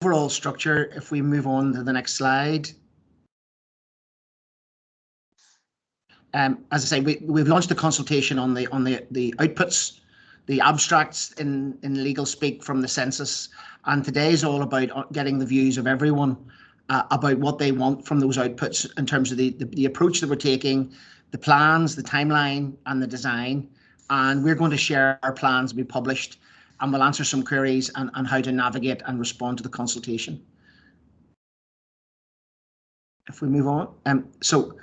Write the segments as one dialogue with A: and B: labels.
A: overall structure, if we move on to the next slide. As I say, we've launched a consultation on the outputs, the abstracts in legal speak from the census, and today is all about getting the views of everyone about what they want from those outputs in terms of the approach that we're taking, the plans, the timeline, and the design. And we're going to share our plans, be published, and we'll answer some queries on how to navigate and respond to the consultation. If we move on, so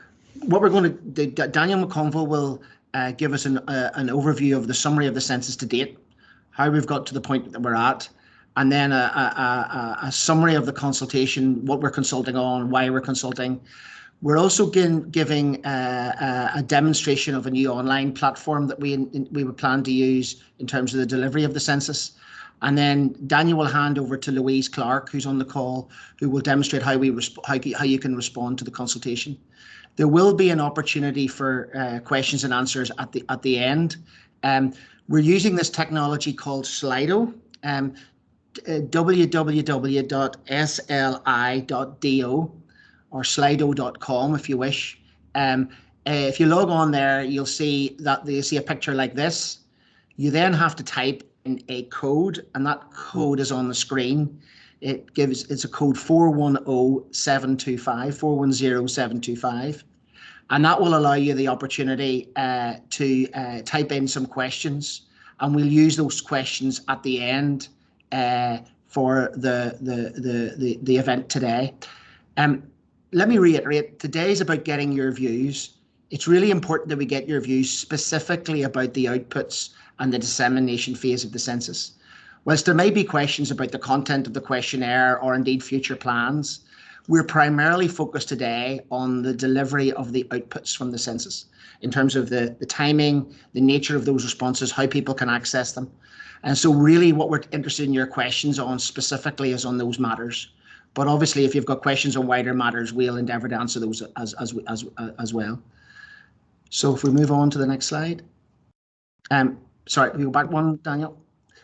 A: what we're going to do, Daniel McConville will give us an overview of the summary of the census to date, how we've got to the point that we're at, and then a summary of the consultation, what we're consulting on, why we're consulting. We're also giving a demonstration of a new online platform that we would plan to use in terms of the delivery of the census. And then Daniel will hand over to Louise Clark, who's on the call, who will demonstrate how you can respond to the consultation. There will be an opportunity for questions and answers at the end. We're using this technology called Slido, www.sli.do or slido.com if you wish. If you log on there, you'll see a picture like this. You then have to type in a code, and that code is on the screen. It's a code 410725, and that will allow you the opportunity to type in some questions, and we'll use those questions at the end for the event today. Let me reiterate, today is about getting your views. It's really important that we get your views specifically about the outputs and the dissemination phase of the census. Whilst there may be questions about the content of the questionnaire or indeed future plans, we're primarily focused today on the delivery of the outputs from the census in terms of the timing, the nature of those responses, how people can access them. And so really what we're interested in your questions on specifically is on those matters. But obviously, if you've got questions on wider matters, we'll endeavour to answer those as well. So if we move on to the next slide. Sorry, we go back one, Daniel.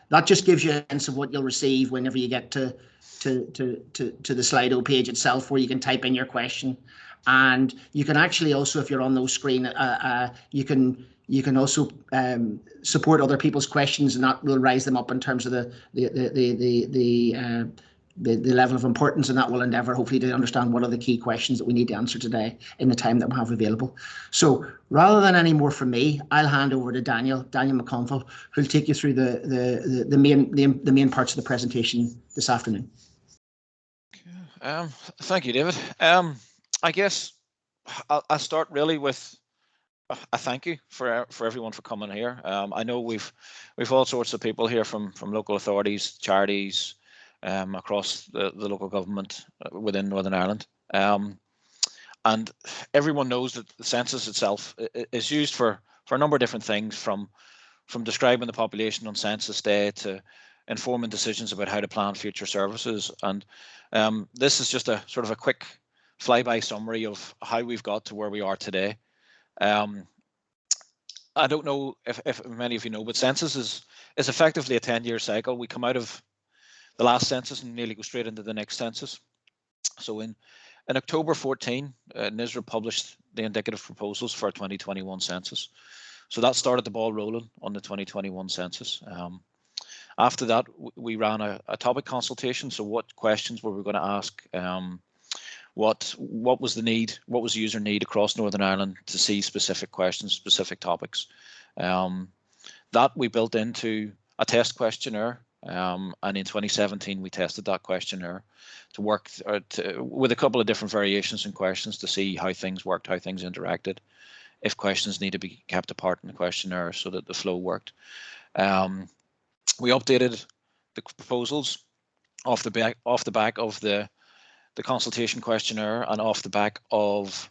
A: That just gives you a sense of what you'll receive whenever you get to the Slido page itself, where you can type in your question, and you can actually also, if you're on those screen, you can also support other people's questions, and that will rise them up in terms of the level of importance, and that will endeavour hopefully to understand what are the key questions that we need to answer today in the time that we have available. So rather than any more from me, I'll hand over to Daniel McConville, who'll take you through the main parts of the presentation this afternoon.
B: Thank you, David. I guess I'll start really with a thank you for everyone for coming here. I know we've all sorts of people here from local authorities, charities, across the local government within Northern Ireland. And everyone knows that the census itself is used for a number of different things, from describing the population on census day to informing decisions about how to plan future services. And this is just a sort of a quick flyby summary of how we've got to where we are today. I don't know if many of you know, but census is effectively a 10-year cycle. We come out of the last census and nearly go straight into the next census. So in October 14, NISRA published the indicative proposals for our 2021 census. So that started the ball rolling on the 2021 census. After that, we ran a topic consultation. So what questions were we going to ask? What was the need? What was the user need across Northern Ireland to see specific questions, specific topics? That we built into a test questionnaire. And in 2017, we tested that questionnaire to work with a couple of different variations in questions to see how things worked, how things interacted, if questions need to be kept apart in the questionnaire so that the flow worked. We updated the proposals off the back of the consultation questionnaire and off the back of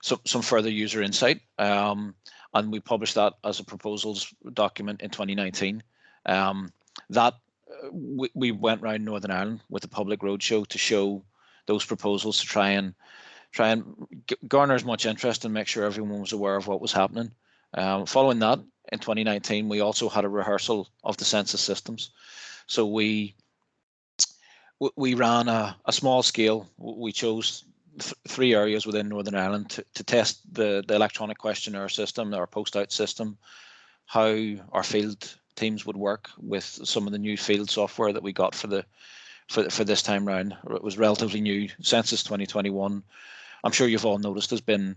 B: some further user insight. And we published that as a proposals document in 2019. We went around Northern Ireland with a public roadshow to show those proposals, to try and garner as much interest and make sure everyone was aware of what was happening. Following that, in 2019, we also had a rehearsal of the census systems. So we we ran a small scale. We chose 3 areas within Northern Ireland to test the electronic questionnaire system, our post-out system, how our field teams would work with some of the new field software that we got for this time round. It was relatively new. Census 2021, I'm sure you've all noticed, has been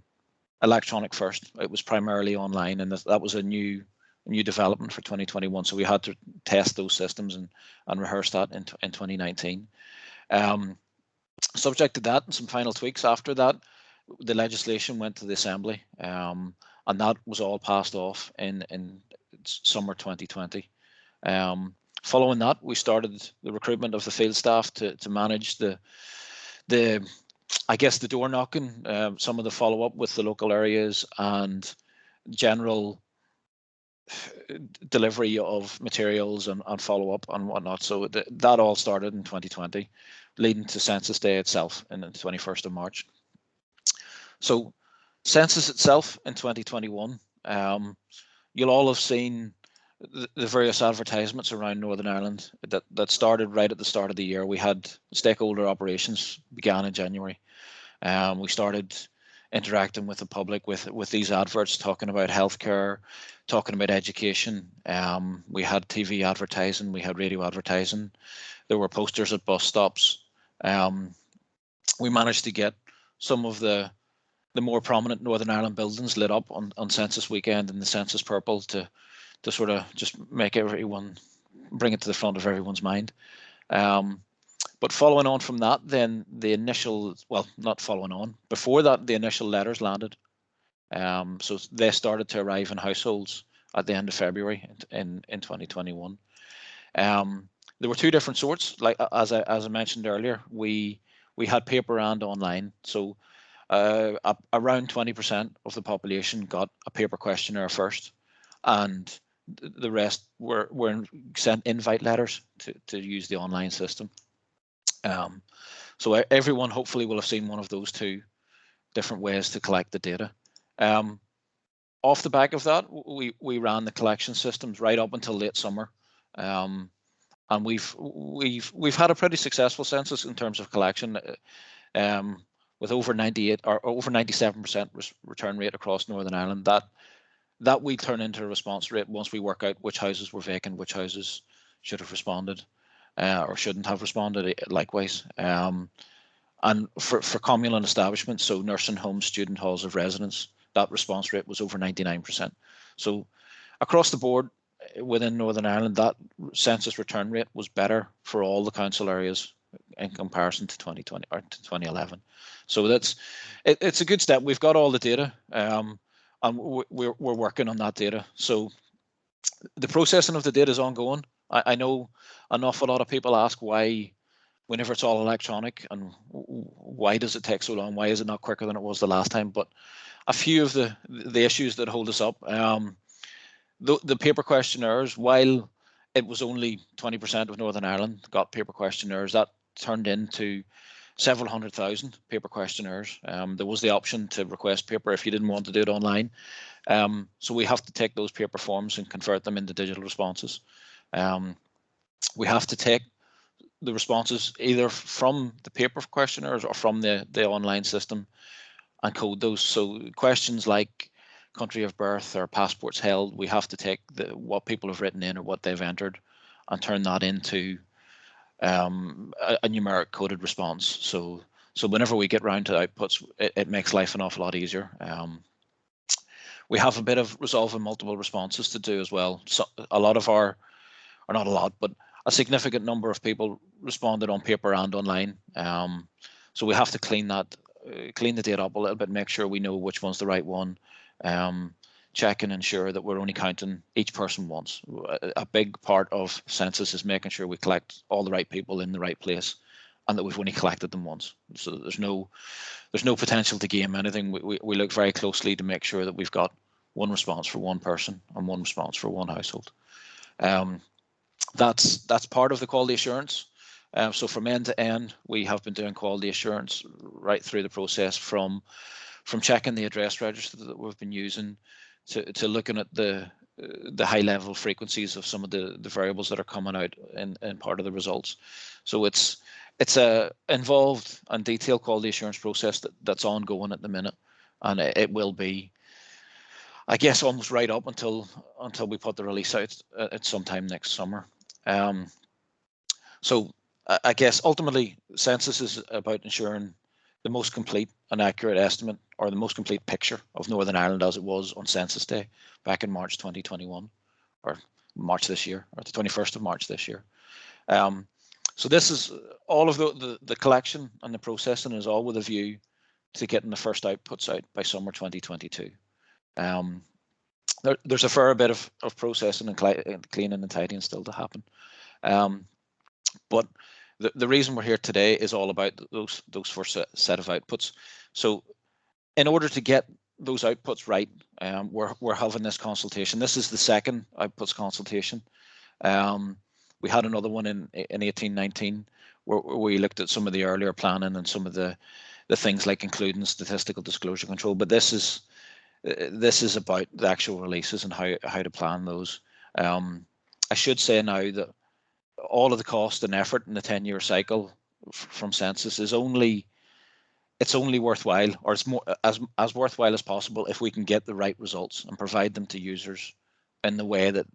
B: electronic first. It was primarily online, and that was a new development for 2021. So we had to test those systems and rehearse that in 2019. Subject to that and some final tweaks after that, the legislation went to the Assembly, and that was all passed off in summer 2020. Following that, we started the recruitment of the field staff to manage the I guess the door knocking, some of the follow up with the local areas, and general delivery of materials and follow up and whatnot. So that all started in 2020, leading to Census Day itself in the 21st of March. So Census itself in 2021, you'll all have seen the various advertisements around Northern Ireland that started right at the start of the year. We had stakeholder operations began in January. We started interacting with the public with these adverts, talking about healthcare, talking about education. We had TV advertising, we had radio advertising. There were posters at bus stops. We managed to get some of the more prominent Northern Ireland buildings lit up on Census weekend in the Census purple to sort of just make everyone, bring it to the front of everyone's mind. But following on from that, then the initial, well, not following on, before that, the initial letters landed. So they started to arrive in households at the end of February in 2021. There were 2 different sorts. Like as I mentioned earlier, we had paper and online. So around 20% of the population got a paper questionnaire first, and the rest were sent invite letters to use the online system. So everyone hopefully will have seen one of those 2 different ways to collect the data. Off the back of that, we ran the collection systems right up until late summer, and we've had a pretty successful census in terms of collection, with over 98 or over 97% return rate across Northern Ireland. That we turn into a response rate once we work out which houses were vacant, which houses should have responded or shouldn't have responded likewise. And for communal and establishments, so nursing homes, student halls of residence, that response rate was over 99%. So across the board within Northern Ireland, that census return rate was better for all the council areas in comparison to 2020 or to 2011. So it's a good step. We've got all the data, and we're working on that data. So the processing of the data is ongoing. I know an awful lot of people ask why, whenever it's all electronic, and why does it take so long? Why is it not quicker than it was the last time? But a few of the issues that hold us up, the paper questionnaires, while it was only 20% of Northern Ireland got paper questionnaires, that turned into several 100,000 paper questionnaires. There was the option to request paper if you didn't want to do it online. So we have to take those paper forms and convert them into digital responses. We have to take the responses either from the paper questionnaires or from the online system and code those. So questions like country of birth or passports held, we have to take what people have written in or what they've entered and turn that into a numeric coded response. So whenever we get round to outputs, it makes life an awful lot easier. We have a bit of resolving multiple responses to do as well. So a lot of our, or not a lot, but a significant number of people responded on paper and online. So we have to clean the data up a little bit, make sure we know which one's the right one, check and ensure that we're only counting each person once. A big part of census is making sure we collect all the right people in the right place and that we've only collected them once. So there's no potential to game anything. We look very closely to make sure that we've got one response for one person and one response for one household. That's part of the quality assurance. So from end to end, we have been doing quality assurance right through the process, from checking the address register that we've been using to looking at the the high level frequencies of some of the variables that are coming out in part of the results. So it's a involved and detailed quality assurance process that's ongoing at the minute, and it will be, I guess, almost right up until we put the release out at sometime next summer. So I guess ultimately Census is about ensuring the most complete and accurate estimate, or the most complete picture of Northern Ireland as it was on Census Day back in March 2021, or March this year, or the 21st of March this year. So this is all of the collection and the processing is all with a view to getting the first outputs out by summer 2022. There's a fair bit of processing and cleaning and tidying still to happen. But the reason we're here today is all about those first set of outputs. So in order to get those outputs right, we're having this consultation. This is the second outputs consultation. We had another one in 1819 where we looked at some of the earlier planning and some of the things like including statistical disclosure control. But this is about the actual releases and how to plan those. I should say now that all of the cost and effort in the 10-year cycle from Census is only worthwhile, or it's more as worthwhile as possible if we can get the right results and provide them to users in the way that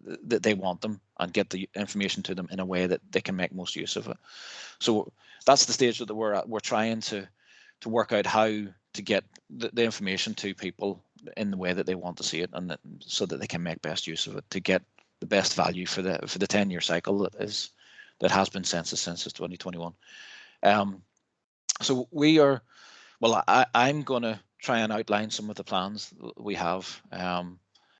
B: they want them, and get the information to them in a way that they can make most use of it. So that's the stage that we're at. We're trying to work out how to get the information to people in the way that they want to see it, and so that they can make best use of it to get the best value for the 10-year cycle that has been Census since 2021. So we are, well, I'm going to try and outline some of the plans we have.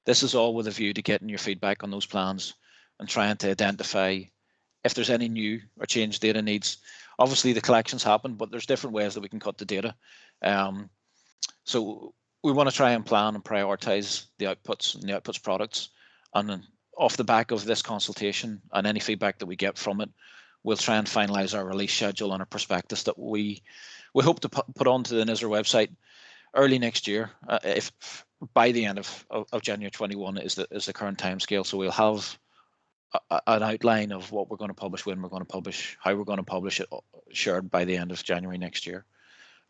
B: This is all with a view to getting your feedback on those plans and trying to identify if there's any new or changed data needs. Obviously the collections happen, but there's different ways that we can cut the data. So we want to try and plan and prioritize the outputs and the outputs products, and then off the back of this consultation and any feedback that we get from it, we'll try and finalize our release schedule and a prospectus that we hope to put onto the NISR website early next year, if by the end of January 21 is the current timescale. So we'll have an outline of what we're going to publish, when we're going to publish, how we're going to publish it, shared by the end of January next year.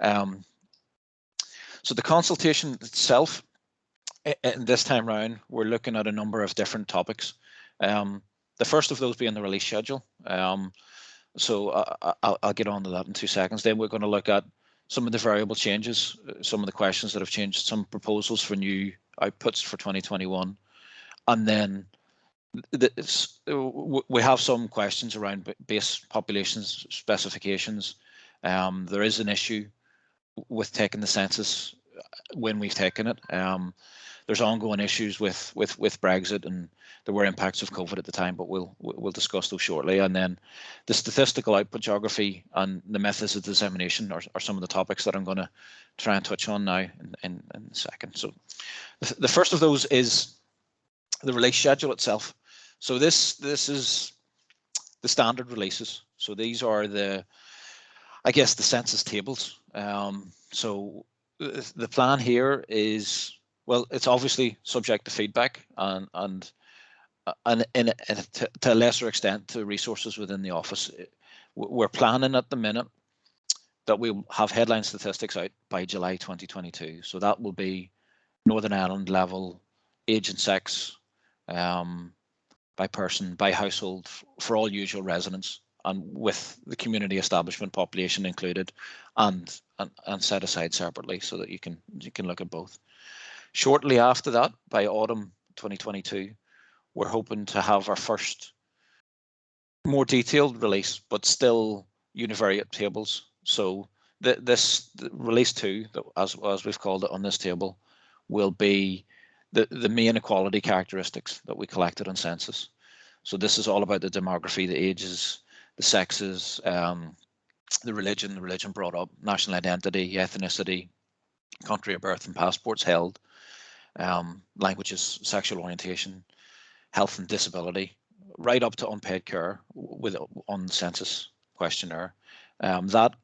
B: So the consultation itself, and this time round, we're looking at a number of different topics. The first of those being the release schedule. So I'll get on to that in 2 seconds. Then we're going to look at some of the variable changes, some of the questions that have changed, some proposals for new outputs for 2021. And then we have some questions around base populations specifications. There is an issue with taking the census when we've taken it. There's ongoing issues with Brexit, and there were impacts of COVID at the time, but we'll discuss those shortly. And then the statistical output geography and the methods of dissemination are some of the topics that I'm going to try and touch on now in a second. So the first of those is the release schedule itself. So this is the standard releases. So these are the census tables. So the plan here is, well, it's obviously subject to feedback and to a lesser extent to resources within the office. We're planning at the minute that we'll have headline statistics out by July 2022. So that will be Northern Ireland level, age and sex, by person, by household, for all usual residents, and with the community establishment population included, and set aside separately so that you can look at both. Shortly after that, by autumn 2022, we're hoping to have our first more detailed release, but still univariate tables. So this release 2, as we've called it on this table, will be the main equality characteristics that we collected on census. So this is all about the demography, the ages, the sexes, the religion brought up, national identity, ethnicity, country of birth and passports held, languages, sexual orientation, health and disability, right up to unpaid care on the census questionnaire. That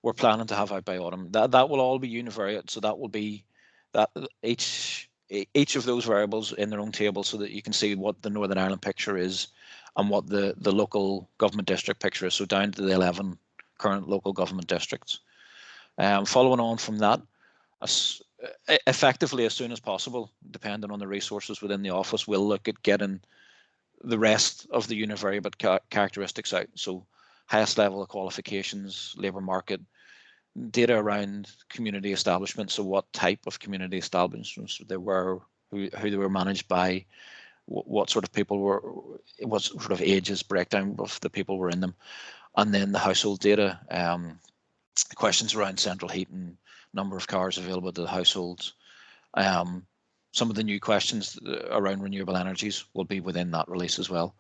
B: we're planning to have out by autumn. That will all be univariate. So that will be that each each of those variables in their own table so that you can see what the Northern Ireland picture is and what the local government district picture is, so down to the 11 current local government districts. Following on from that, effectively as soon as possible, depending on the resources within the office, we'll look at getting the rest of the univariate characteristics out. So highest level of qualifications, labour market, data around community establishments, so what type of community establishments they were, who they were managed by, what sort of people were, what sort of ages, breakdown of the people were in them, and then the household data, questions around central heating, number of cars available to the households. Some of the new questions around renewable energies will be within that release as well.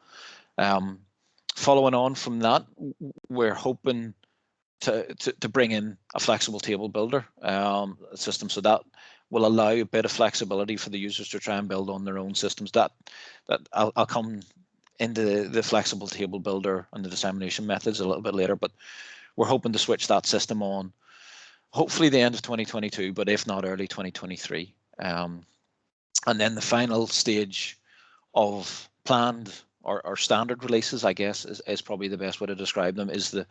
B: Following on from that, we're hoping to bring in a flexible table builder system, so that will allow a bit of flexibility for the users to try and build on their own systems. That I'll come into the flexible table builder and the dissemination methods a little bit later, but we're hoping to switch that system on hopefully the end of 2022, but if not early 2023. And then the final stage of planned or standard releases, I guess, is probably the best way to describe them, is the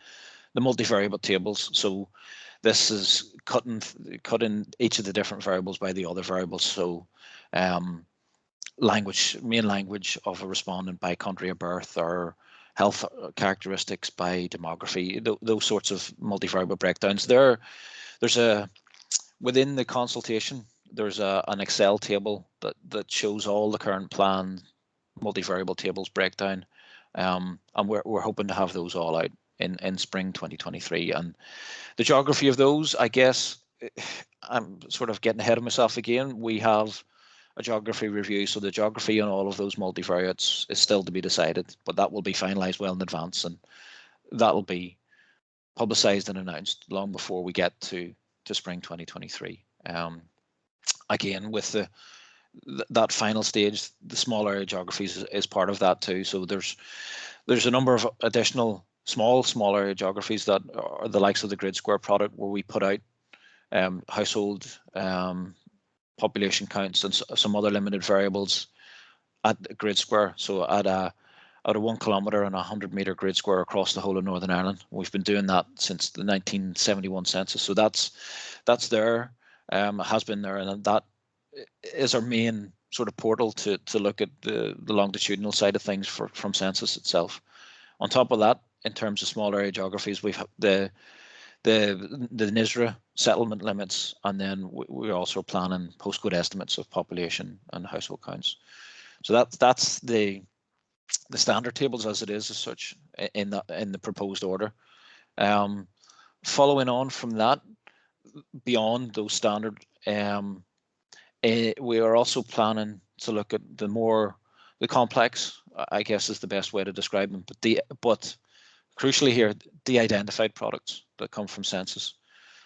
B: multivariable tables. So this is cutting each of the different variables by the other variables. So main language of a respondent by country of birth, or health characteristics by demography, those sorts of multivariable breakdowns. Within the consultation, there's an Excel table that shows all the current plan multivariable tables breakdown, and we're hoping to have those all out in spring 2023. And the geography of those, I guess, I'm sort of getting ahead of myself again. We have a geography review, so the geography on all of those multivariates is still to be decided, but that will be finalised well in advance, and that will be publicised and announced long before we get to spring 2023. Again, with that final stage, the small area geographies is part of that too. So there's a number of additional small area geographies that are the likes of the grid square product, where we put out household population counts and some other limited variables at the grid square. So at a 1 kilometre and 100 metre grid square across the whole of Northern Ireland. We've been doing that since the 1971 census. So that's there, has been there, and that is our main sort of portal to look at the longitudinal side of things from census itself. On top of that, in terms of small area geographies, we've the NISRA settlement limits, and then we're also planning postcode estimates of population and household counts. So that's the standard tables as it is as such in the proposed order. Following on from that, beyond those standard, we are also planning to look at the complex, I guess is the best way to describe them, but crucially here, de-identified products that come from census.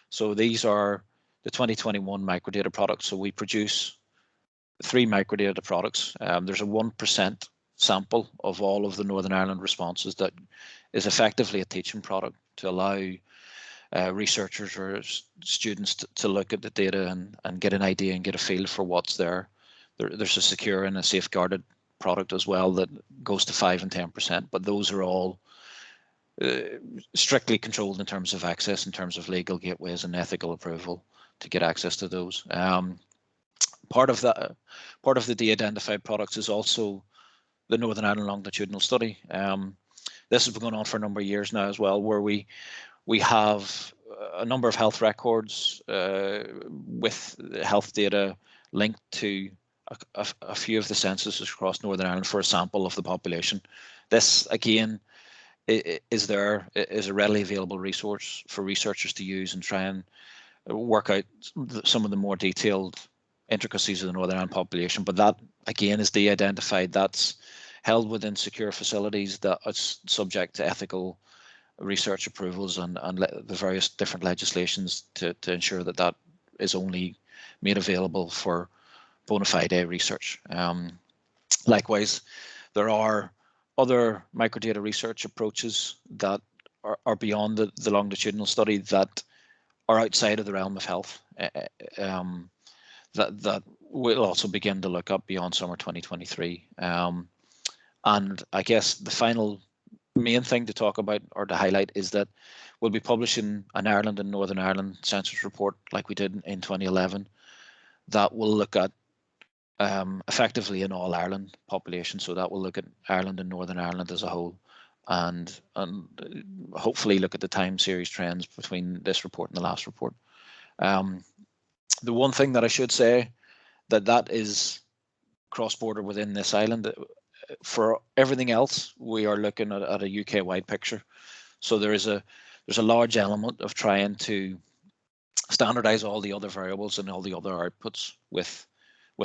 B: So these are the 2021 microdata products. So we produce 3 microdata products. There's a 1% sample of all of the Northern Ireland responses that is effectively a teaching product to allow researchers or students to look at the data and get an idea and get a feel for what's there. There's a secure and a safeguarded product as well that goes to 5 and 10%, but those are all strictly controlled in terms of access, in terms of legal gateways and ethical approval to get access to those. Part of the de-identified products is also the Northern Ireland longitudinal study. This has been going on for a number of years now as well, where we have a number of health records with health data linked to a few of the censuses across Northern Ireland for a sample of the population. This again is a readily available resource for researchers to use and try and work out some of the more detailed intricacies of the Northern Ireland population. But that again is de-identified. That's held within secure facilities that are subject to ethical research approvals and the various different legislations to ensure that is only made available for bona fide research. Likewise, there are other microdata research approaches that are beyond the longitudinal study that are outside of the realm of health, that we'll also begin to look up beyond summer 2023. And I guess the final main thing to talk about or to highlight is that we'll be publishing an Ireland and Northern Ireland census report like we did in 2011 that will look at effectively an all Ireland population. So that will look at Ireland and Northern Ireland as a whole, and hopefully look at the time series trends between this report and the last report. The one thing that I should say that is cross-border within this island. For everything else, we are looking at a UK-wide picture. So there's a large element of trying to standardize all the other variables and all the other outputs with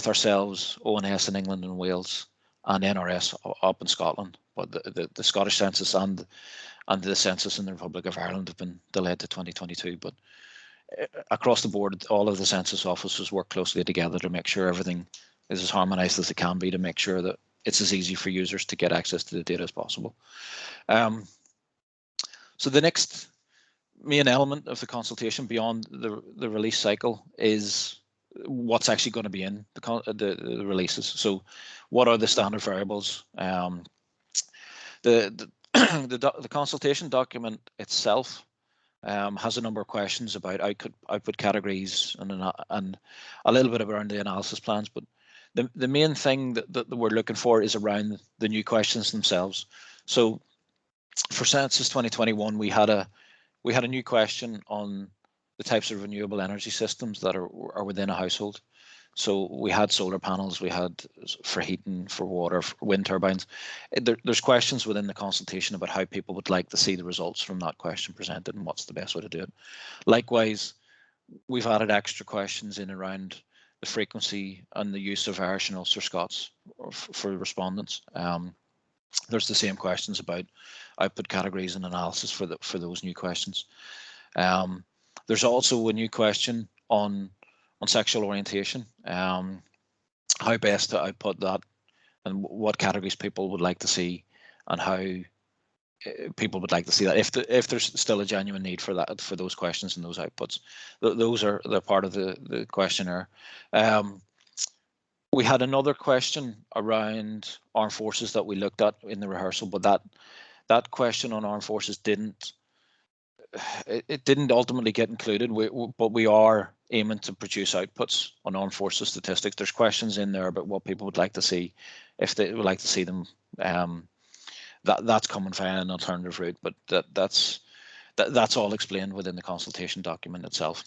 B: ourselves, ONS in England and Wales, and NRS up in Scotland. But the Scottish census and the census in the Republic of Ireland have been delayed to 2022. But across the board, all of the census offices work closely together to make sure everything is as harmonized as it can be, to make sure that it's as easy for users to get access to the data as possible. So the next main element of the consultation beyond the release cycle is what's actually going to be in the releases. So what are the standard variables? The consultation document itself has a number of questions about output categories and a little bit around the analysis plans, but the main thing that we're looking for is around the new questions themselves. So for Census 2021, we had a new question on the types of renewable energy systems that are within a household. So we had solar panels, we had for heating, for water, for wind turbines. There's questions within the consultation about how people would like to see the results from that question presented and what's the best way to do it. Likewise, we've added extra questions in around the frequency and the use of Irish and Ulster Scots for respondents. There's the same questions about output categories and analysis for those new questions. There's also a new question on sexual orientation, how best to output that, and what categories people would like to see, and how people would like to see that if there's still a genuine need for that, for those questions and those outputs. They're part of the questionnaire. We had another question around armed forces that we looked at in the rehearsal, but that question on armed forces didn't ultimately get included. But we are aiming to produce outputs on armed forces statistics. There's questions in there about what people would like to see, if they would like to see them. That's coming via an alternative route, but that's all explained within the consultation document itself.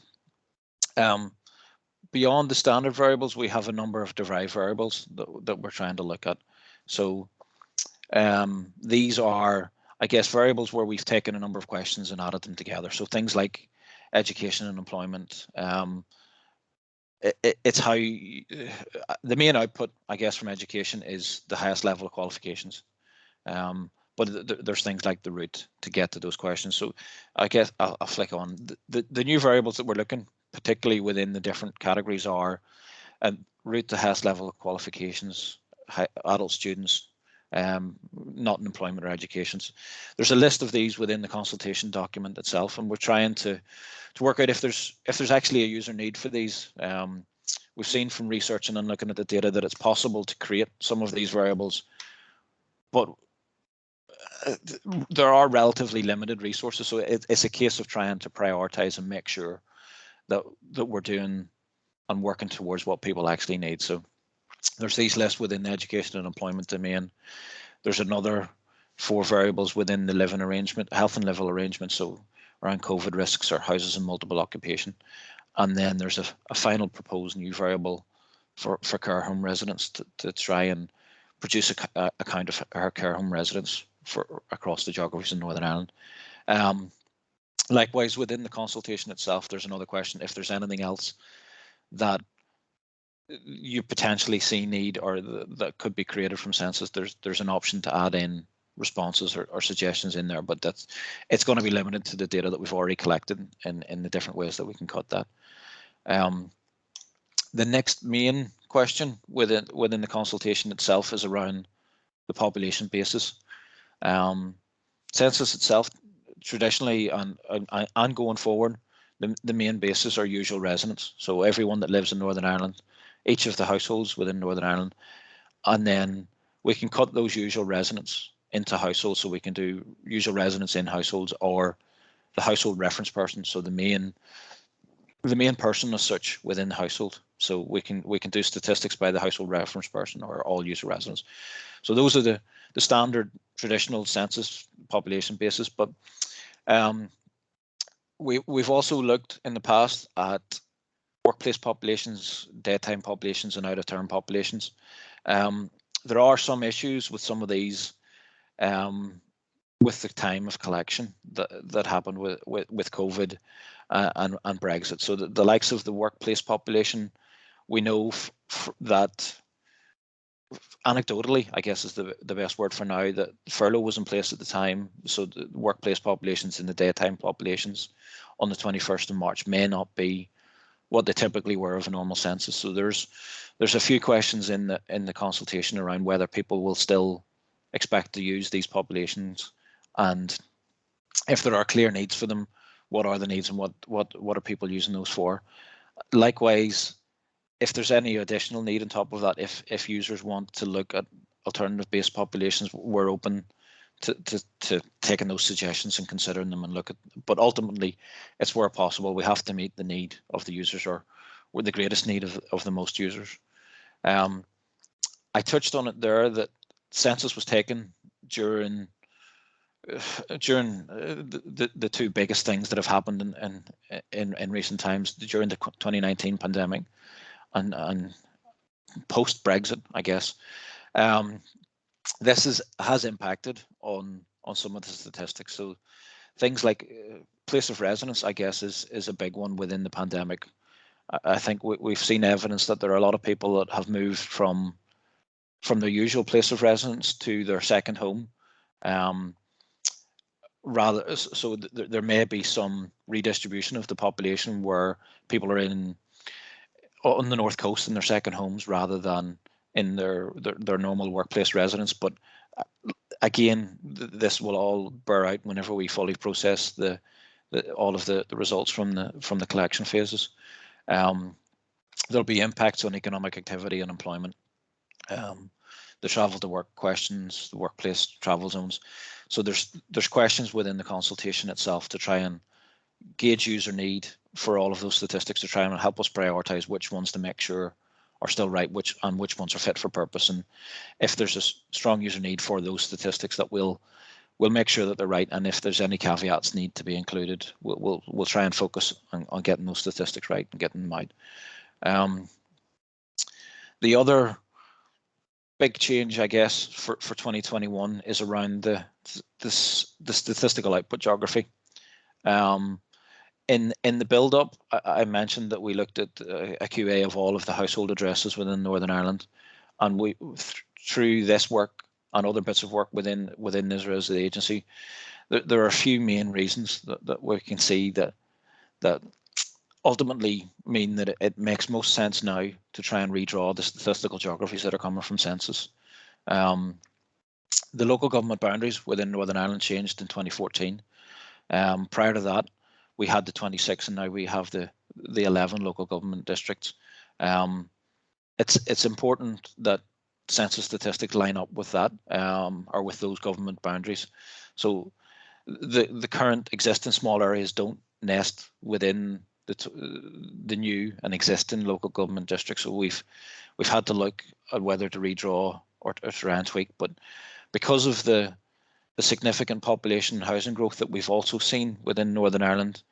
B: Beyond the standard variables, we have a number of derived variables that we're trying to look at. So these are, I guess, variables where we've taken a number of questions and added them together. So things like education and employment. It's how the main output, I guess, from education is the highest level of qualifications. But there's things like the route to get to those questions. So I guess I'll flick on. The new variables that we're looking, particularly within the different categories, are route to highest level of qualifications, adult students, not in employment or educations. There's a list of these within the consultation document itself, and we're trying to work out if there's actually a user need for these. We've seen from researching and looking at the data that it's possible to create some of these variables, but there are relatively limited resources. So it's a case of trying to prioritize and make sure that we're doing and working towards what people actually need. So there's these lists within the education and employment domain. There's another 4 variables within the living arrangement, health and living arrangement, so around COVID risks or houses and multiple occupation. And then there's a final proposed new variable for care home residents to try and produce a count of our care home residents for across the geographies in Northern Ireland. Likewise, within the consultation itself, there's another question: if there's anything else that you potentially see need or that could be created from Census, there's an option to add in responses or suggestions in there, but it's going to be limited to the data that we've already collected in the different ways that we can cut that. The next main question within the consultation itself is around the population basis. Census itself, traditionally and going forward, the main basis are usual residents. So everyone that lives in Northern Ireland each of the households within Northern Ireland, and then we can cut those usual residents into households. So we can do usual residents in households, or the household reference person, so the main person as such within the household. So we can do statistics by the household reference person or all user residents. So those are the standard traditional census population basis. But we've also looked in the past at workplace populations, daytime populations, and out-of-term populations. There are some issues with some of these with the time of collection that happened with COVID and Brexit. So the likes of the workplace population, we know that anecdotally, I guess is the best word for now, that furlough was in place at the time. So the workplace populations and the daytime populations on the 21st of March may not be what they typically were of a normal census. So there's a few questions in the consultation around whether people will still expect to use these populations, and if there are clear needs for them, what are the needs and what are people using those for? Likewise, if there's any additional need on top of that, if users want to look at alternative based populations, we're open to taking those suggestions and considering them and look at, but ultimately it's where possible we have to meet the need of the users, or the greatest need of the most users. I touched on it there that census was taken during the two biggest things that have happened in recent times, during the 2019 pandemic and post Brexit, I guess. This has impacted on some of the statistics. So things like place of residence, I guess, is a big one within the pandemic. I think we've seen evidence that there are a lot of people that have moved from their usual place of residence to their second home. So there may be some redistribution of the population where people are on the north coast in their second homes rather than in their normal workplace residence. But again, this will all bear out whenever we fully process all of the results from the collection phases. There'll be impacts on economic activity and employment. The travel to work questions, the workplace travel zones. So there's questions within the consultation itself to try and gauge user need for all of those statistics, to try and help us prioritize which ones to make sure are still right, which ones are fit for purpose. And if there's a strong user need for those statistics, that we'll make sure that they're right. And if there's any caveats need to be included, we'll try and focus on getting those statistics right and getting them out. The other big change, I guess, for 2021 is around the statistical output geography. In the build-up, I mentioned that we looked at a QA of all of the household addresses within Northern Ireland, and through this work and other bits of work within Israel as the agency, there are a few main reasons that we can see that ultimately mean that it makes most sense now to try and redraw the statistical geographies that are coming from census. The local government boundaries within Northern Ireland changed in 2014. Prior to that, we had the 26, and now we have the 11 local government districts. It's important that census statistics line up with that, or with those government boundaries. So the current existing small areas don't nest within the new and existing local government districts. So we've had to look at whether to redraw or try and tweak. But because of the significant population housing growth that we've also seen within Northern Ireland,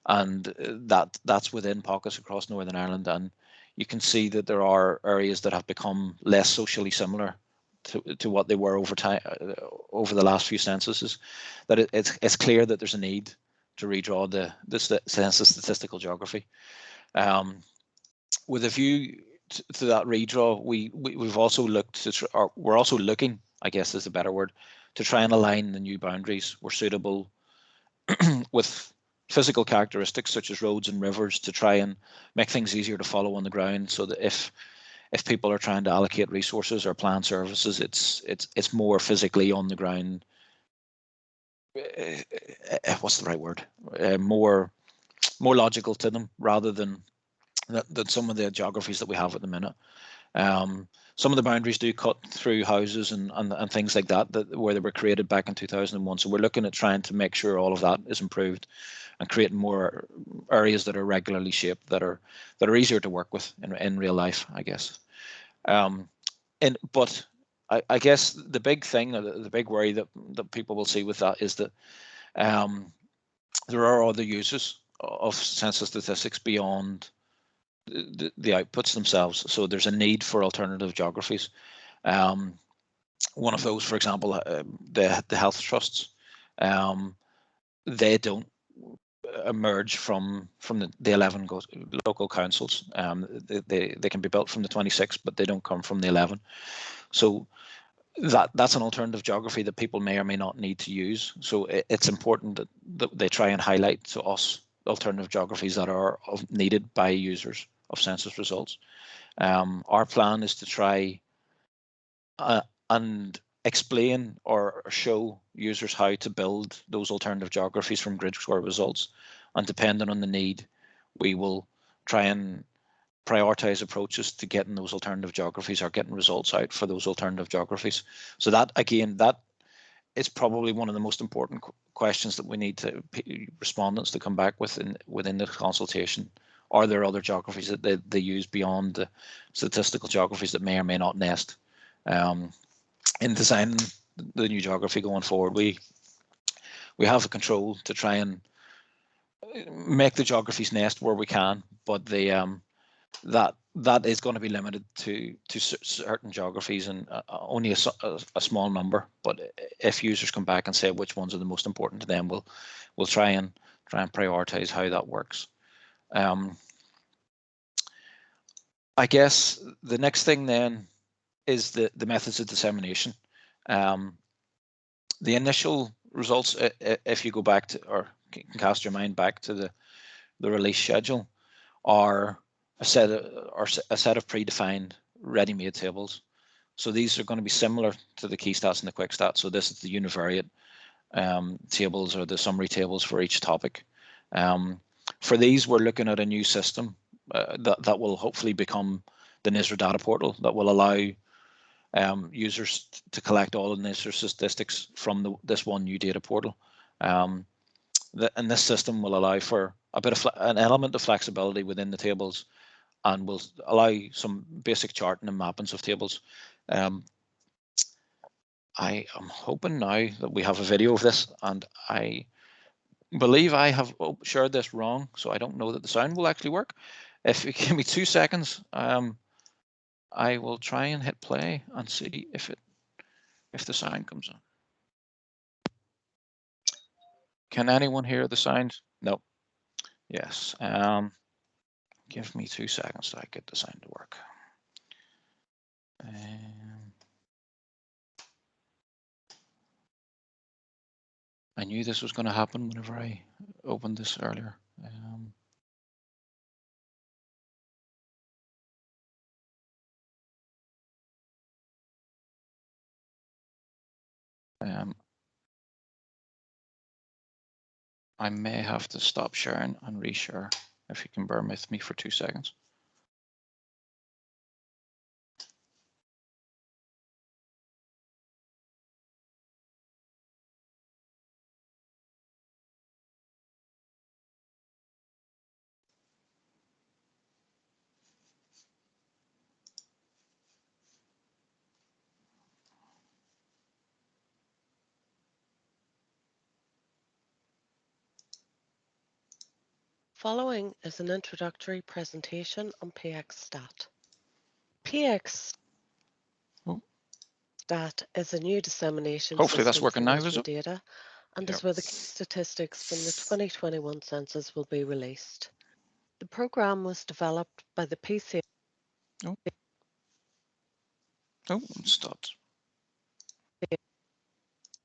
B: and that's within pockets across Northern Ireland, and you can see that there are areas that have become less socially similar to what they were over time, over the last few censuses, that it's clear that there's a need to redraw the census statistical geography. With a view to that redraw, we've also looked we're also looking, I guess is a better word, to try and align the new boundaries were suitable with physical characteristics such as roads and rivers, to try and make things easier to follow on the ground, so that if people are trying to allocate resources or plan services, it's more physically on the ground. What's the right word? More logical to them, rather than than some of the geographies that we have at the minute. Some of the boundaries do cut through houses and things like that, where they were created back in 2001. So we're looking at trying to make sure all of that is improved and creating more areas that are regularly shaped, that are easier to work with in real life, I guess. But I guess the big thing, or the big worry that people will see with that is that there are other uses of census statistics beyond the outputs themselves. So there's a need for alternative geographies. One of those, for example, the health trusts, they don't emerge from the 11 local councils. They can be built from the 26, but they don't come from the 11. So that's an alternative geography that people may or may not need to use. So it's important that they try and highlight to us alternative geographies that are needed by users of census results. Our plan is to try and explain or show users how to build those alternative geographies from grid square results, and depending on the need, we will try and prioritize approaches to getting those alternative geographies or getting results out for those alternative geographies. So that, again, that is probably one of the most important questions that we need respondents to come back with within the consultation. Are there other geographies that they use beyond the statistical geographies that may or may not nest? In designing the new geography going forward, we have a control to try and make the geographies nest where we can, but that is going to be limited to certain geographies and only a small number. But if users come back and say which ones are the most important to them, we'll try and prioritize how that works. I guess the next thing then is the methods of dissemination. The initial results, if you go back to, or can cast your mind back to the release schedule, are a set of predefined ready-made tables. So these are going to be similar to the key stats and the quick stats. So this is the univariate tables, or the summary tables for each topic. For these, we're looking at a new system that will hopefully become the NISR data portal, that will allow users to collect all of NISR statistics from this one new data portal. And this system will allow for a bit of an element of flexibility within the tables, and will allow some basic charting and mappings of tables. I am hoping now that we have a video of this, and I believe I have shared this wrong, so I don't know that the sound will actually work. If you give me 2 seconds, I will try and hit play and see if the sound comes on. Can anyone hear the sound? No. Yes. Give me 2 seconds so I get the sound to work. I knew this was going to happen whenever I opened this earlier. I may have to stop sharing and reshare, if you can bear with me for 2 seconds.
C: Following is an introductory presentation on PXStat. PXStat is a new dissemination
B: Hopefully
C: system
B: that's working
C: for
B: now, is it?
C: data, and is where the statistics from the 2021 census will be released. The program was developed by the PC.
B: Stopped.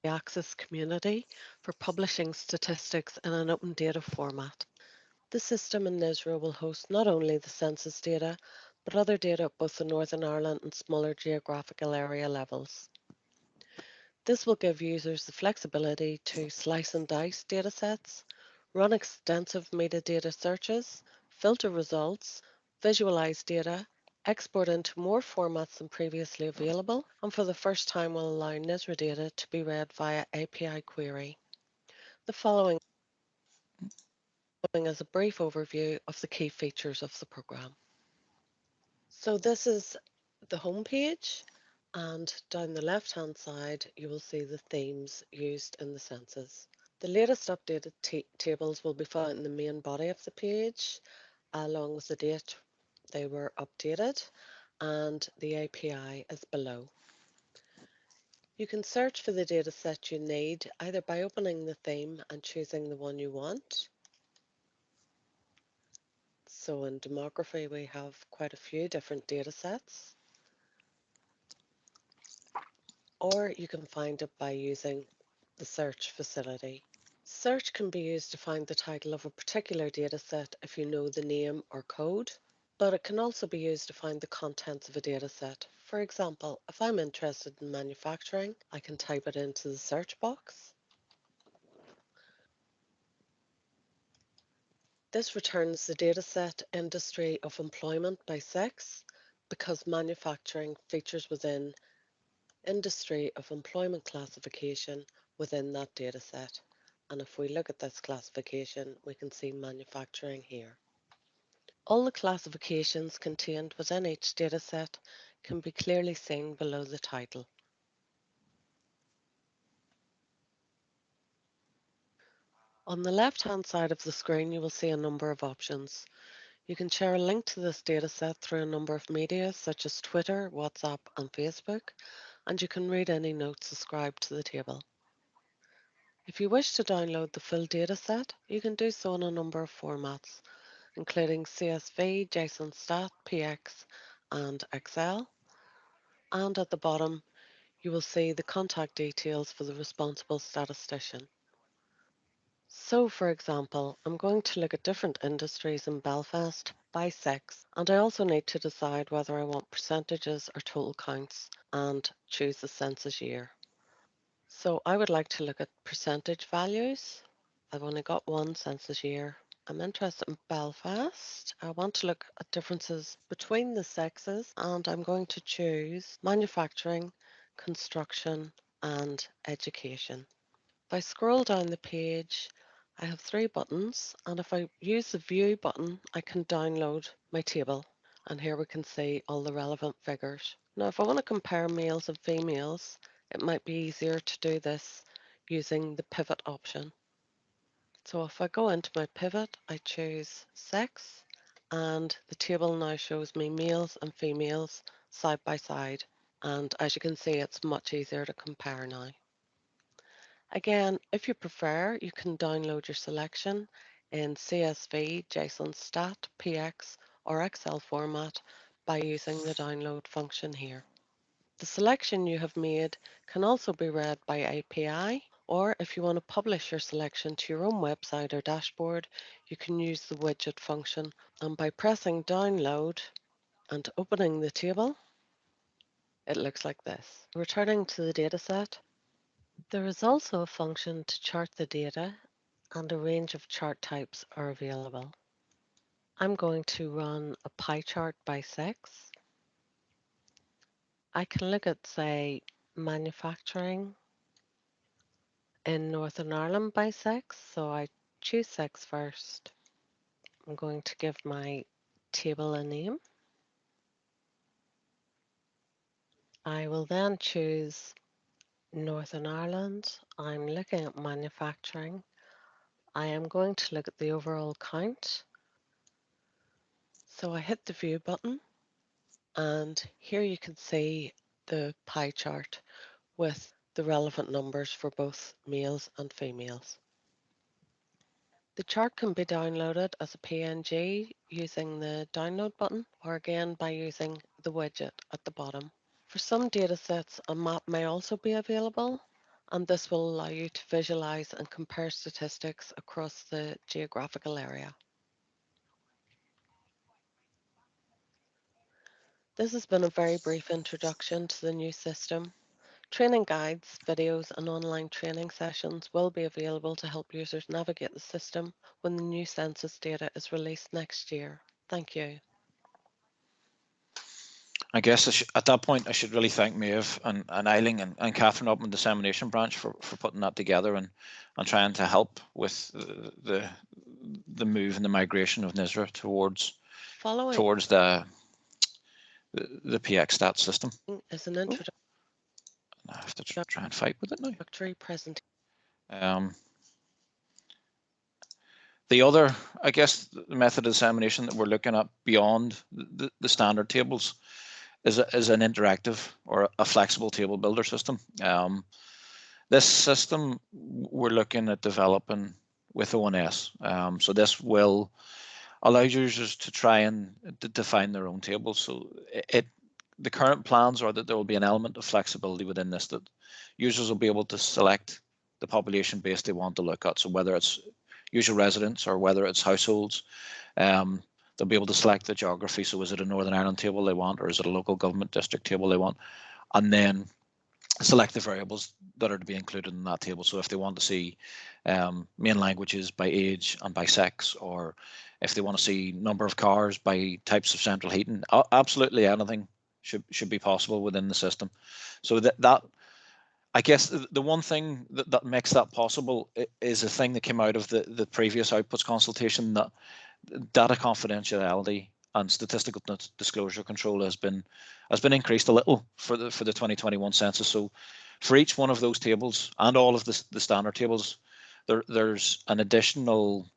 C: Access community for publishing statistics in an open data format. The system in NISR will host not only the census data, but other data at both the Northern Ireland and smaller geographical area levels. This will give users the flexibility to slice and dice datasets, run extensive metadata searches, filter results, visualize data, export into more formats than previously available, and for the first time will allow NISRA data to be read via API query. The following is a brief overview of the key features of the program. So this is the home page, and down the left-hand side you will see the themes used in the census. The latest updated tables will be found in the main body of the page, along with the date they were updated, and the API is below. You can search for the data set you need either by opening the theme and choosing the one you want. So in demography we have quite a few different data sets. Or you can find it by using the search facility. Search can be used to find the title of a particular dataset if you know the name or code, but it can also be used to find the contents of a dataset. For example, if I'm interested in manufacturing, I can type it into the search box. This returns the dataset industry of employment by sex because manufacturing features within industry of employment classification within that dataset. And if we look at this classification, we can see manufacturing here. All the classifications contained within each dataset can be clearly seen below the title. On the left-hand side of the screen, you will see a number of options. You can share a link to this dataset through a number of media such as Twitter, WhatsApp, and Facebook, and you can read any notes ascribed to the table. If you wish to download the full dataset, you can do so in a number of formats, including CSV, JSON Stat, PX, and Excel. And at the bottom, you will see the contact details for the responsible statistician. So, for example, I'm going to look at different industries in Belfast by sex, and I also need to decide whether I want percentages or total counts and choose the census year. So I would like to look at percentage values. I've only got one census year. I'm interested in Belfast. I want to look at differences between the sexes, and I'm going to choose manufacturing, construction, and education. If I scroll down the page, I have three buttons, and if I use the View button, I can download my table. And here we can see all the relevant figures. Now, if I want to compare males and females, it might be easier to do this using the pivot option. So if I go into my pivot, I choose sex, and the table now shows me males and females side by side. And as you can see, it's much easier to compare now. Again, if you prefer, you can download your selection in CSV, JSON Stat, PX, or Excel format by using the download function here. The selection you have made can also be read by API, or if you want to publish your selection to your own website or dashboard, you can use the widget function. And by pressing download and opening the table, it looks like this. Returning to the dataset, there is also a function to chart the data, and a range of chart types are available. I'm going to run a pie chart by sex. I can look at, say, manufacturing in Northern Ireland by sex, so I choose sex first. I'm going to give my table a name. I will then choose Northern Ireland. I'm looking at manufacturing. I am going to look at the overall count. So I hit the View button, and here you can see the pie chart with the relevant numbers for both males and females. The chart can be downloaded as a PNG using the download button, or again by using the widget at the bottom. For some datasets, a map may also be available, and this will allow you to visualize and compare statistics across the geographical area. This has been a very brief introduction to the new system. Training guides, videos, and online training sessions will be available to help users navigate the system when the new census data is released next year. Thank you.
B: I guess at that point I should really thank Maeve and Eiling and Catherine up in the dissemination branch for putting that together and trying to help with the move and the migration of NISRA towards the PX stat system.
C: As an introduction,
B: I have to try and fight with it now.
C: Introductory presentation.
B: The other, I guess, the method of dissemination that we're looking at beyond the standard tables is an interactive or a flexible table builder system. This system we're looking at developing with ONS. So this will allow users to try and define their own tables. So the current plans are that there will be an element of flexibility within this, that users will be able to select the population base they want to look at. So whether it's user residents or whether it's households, they'll be able to select the geography. So is it a Northern Ireland table they want, or is it a local government district table they want? And then select the variables that are to be included in that table. So if they want to see main languages by age and by sex, or if they want to see number of cars by types of central heating, absolutely anything should be possible within the system. So that I guess the one thing that makes that possible is a thing that came out of the previous outputs consultation, that data confidentiality and statistical disclosure control has been increased a little for the 2021 census. So for each one of those tables and all of the standard tables, there's an additional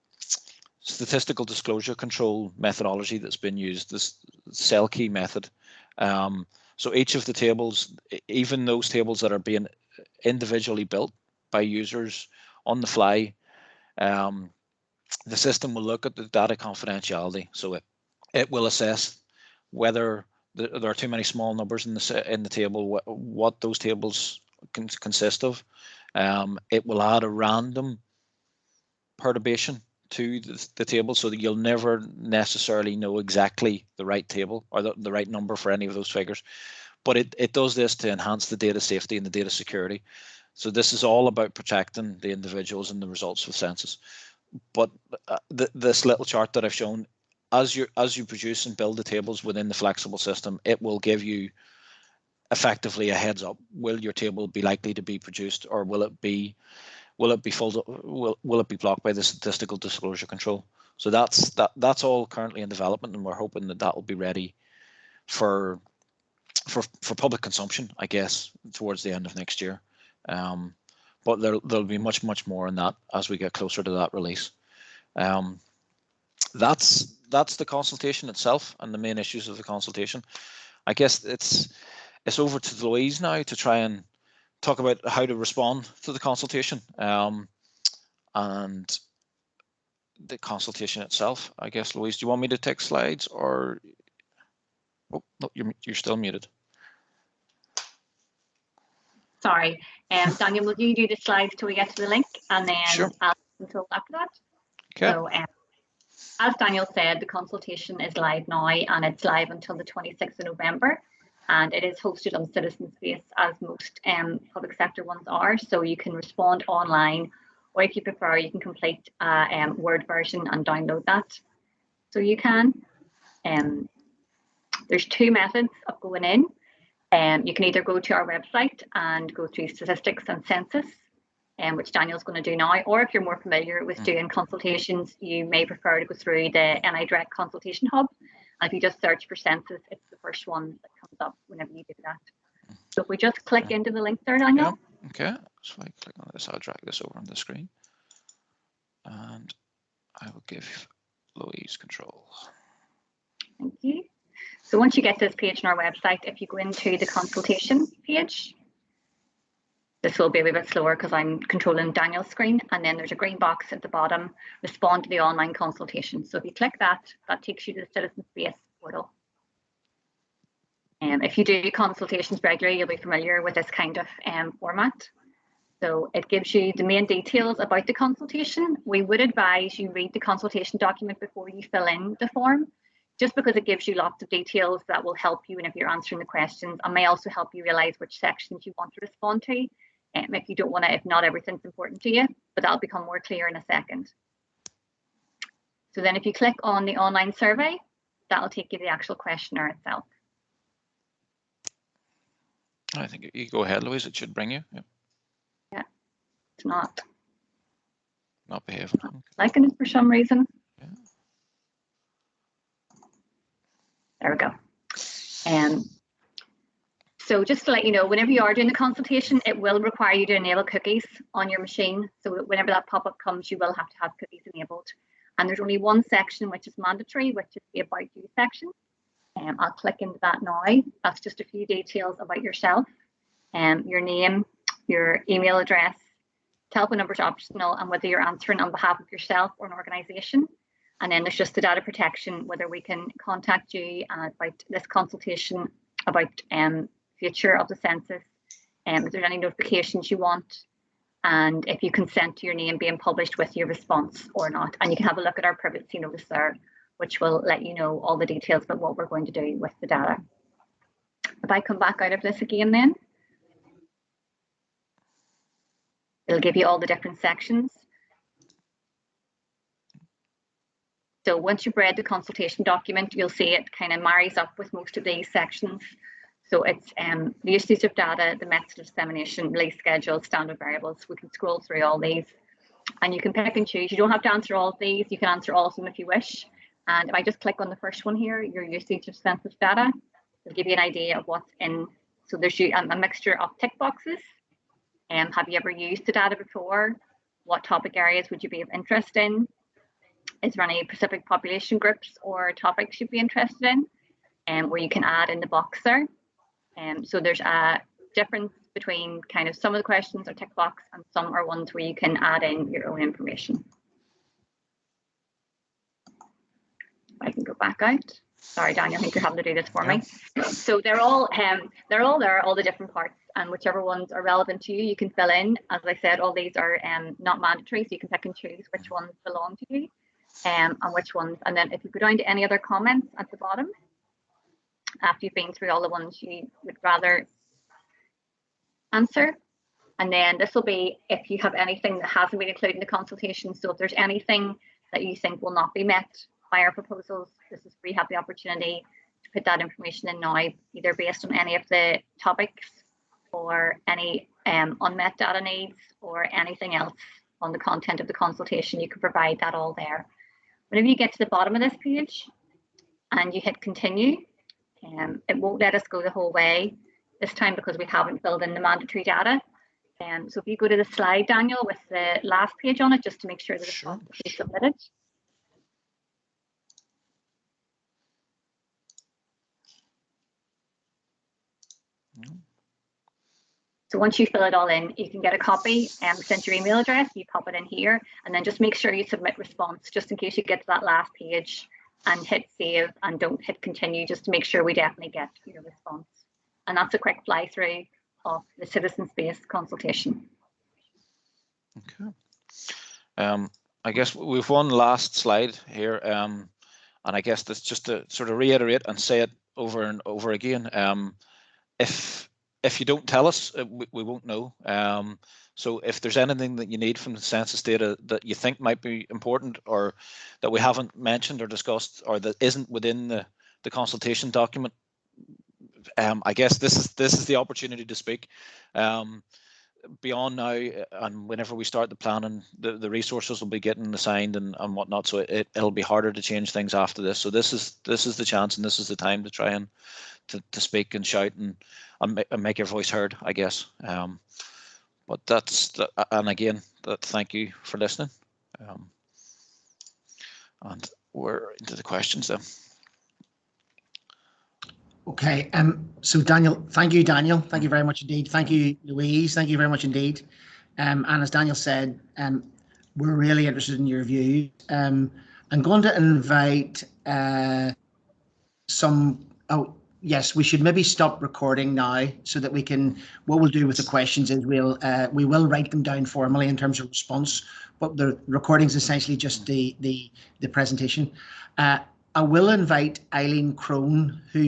B: statistical disclosure control methodology that's been used, this cell key method. So each of the tables, even those tables that are being individually built by users on the fly, the system will look at the data confidentiality. So it will assess whether there are too many small numbers in the table, what those tables consist of. It will add a random perturbation to the table, so that you'll never necessarily know exactly the right table or the right number for any of those figures. But it does this to enhance the data safety and the data security. So this is all about protecting the individuals and the results of census. But this little chart that I've shown, as you produce and build the tables within the flexible system, it will give you effectively a heads up. Will your table be likely to be produced, or will it be blocked by the statistical disclosure control? So that's all currently in development, and we're hoping that will be ready for public consumption, I guess, towards the end of next year. But there'll be much more in that as we get closer to that release. That's the consultation itself and the main issues of the consultation. I guess it's over to Louise now to try and talk about how to respond to the consultation and the consultation itself. I guess, Louise, do you want me to take slides, or? Oh, no, you're still muted.
D: Sorry, Daniel, will you do the slides till we get to the link, and then
B: Sure.
D: I'll talk after that?
B: Okay.
D: So, as Daniel said, the consultation is live now, and it's live until the 26th of November, and it is hosted on Citizen Space, as most public sector ones are. So you can respond online, or if you prefer, you can complete a Word version and download that. So you can. There's two methods of going in. You can either go to our website and go through statistics and census, which Daniel's going to do now, or if you're more familiar with doing consultations, you may prefer to go through the NI Direct Consultation Hub. And if you just search for census, it's the first one that comes up whenever you do that. So if we just click into the link there, Daniel.
B: Yeah. Okay, so I click on this, I'll drag this over on the screen, and I will give Louise control.
D: Thank you. So once you get to this page on our website, if you go into the consultation page, this will be a wee bit slower because I'm controlling Daniel's screen, and then there's a green box at the bottom, respond to the online consultation. So if you click that, that takes you to the Citizen Space portal. If you do consultations regularly, you'll be familiar with this kind of format. So it gives you the main details about the consultation. We would advise you read the consultation document before you fill in the form, just because it gives you lots of details that will help you whenever you're answering the questions, and may also help you realize which sections you want to respond to, if you don't want to, if not everything's important to you, but that'll become more clear in a second. So then if you click on the online survey, that'll take you to the actual questionnaire itself.
B: I think you go ahead, Louise. It should bring you. Yep.
D: Yeah, it's not
B: behaving.
D: liking it for some reason.
B: Yeah.
D: There we go. So just to let you know, whenever you are doing the consultation, it will require you to enable cookies on your machine. So whenever that pop-up comes, you will have to have cookies enabled. And there's only one section which is mandatory, which is the About You section. I'll click into that now. That's just a few details about yourself, your name, your email address, telephone number is optional, and whether you're answering on behalf of yourself or an organisation. And then there's just the data protection, whether we can contact you about this consultation, about future of the census, if there's any notifications you want, and if you consent to your name being published with your response or not. And you can have a look at our privacy notice there, which will let you know all the details about what we're going to do with the data. If I come back out of this again then, it'll give you all the different sections. So once you've read the consultation document, you'll see it kind of marries up with most of these sections. So it's the usage of data, the method of dissemination, release schedule, standard variables. We can scroll through all these and you can pick and choose. You don't have to answer all of these. You can answer all of them if you wish. And if I just click on the first one here, your usage of census data, it'll give you an idea of what's in. So there's a mixture of tick boxes. Have you ever used the data before? What topic areas would you be of interest in? Is there any specific population groups or topics you'd be interested in? Where you can add in the box there. So there's a difference between kind of some of the questions are tick box and some are ones where you can add in your own information. I can go back out. Sorry, Daniel, I think you're having to do this for me. So they're all there, all the different parts, and whichever ones are relevant to you, you can fill in. As I said, all these are not mandatory, so you can pick and choose which ones belong to you and which ones. And then if you go down to any other comments at the bottom, after you've been through all the ones you would rather answer. And then this will be if you have anything that hasn't been included in the consultation. So if there's anything that you think will not be met by our proposals, this is where you have the opportunity to put that information in now, either based on any of the topics or any unmet data needs or anything else on the content of the consultation. You can provide that all there. Whenever you get to the bottom of this page and you hit continue, it won't let us go the whole way this time because we haven't filled in the mandatory data. So if you go to the slide, Daniel, with the last page on it, just to make sure that it's submitted. So once you fill it all in, you can get a copy and send your email address, you pop it in here, and then just make sure you submit response just in case you get to that last page and hit save and don't hit continue, just to make sure we definitely get your response. And that's a quick fly through of the citizens-based consultation.
B: Okay. I guess we've one last slide here, and I guess that's just to sort of reiterate and say it over and over again. If you don't tell us, we won't know. So if there's anything that you need from the census data that you think might be important or that we haven't mentioned or discussed or that isn't within the consultation document, I guess this is the opportunity to speak. Beyond now and whenever we start the planning, the resources will be getting assigned and whatnot, so it'll be harder to change things after this. So this is the chance and this is the time to try and to speak and shout and make your voice heard, I guess. But and again, thank you for listening. And we're into the questions then.
A: Okay, so Daniel, thank you, Daniel. Thank you very much indeed. Thank you, Louise. Thank you very much indeed. And as Daniel said, we're really interested in your views. I'm going to invite oh, yes, we should maybe stop recording now so that we can, what we'll do with the questions is we will write them down formally in terms of response, but the recording is essentially just the presentation. I will invite Eileen Crone, who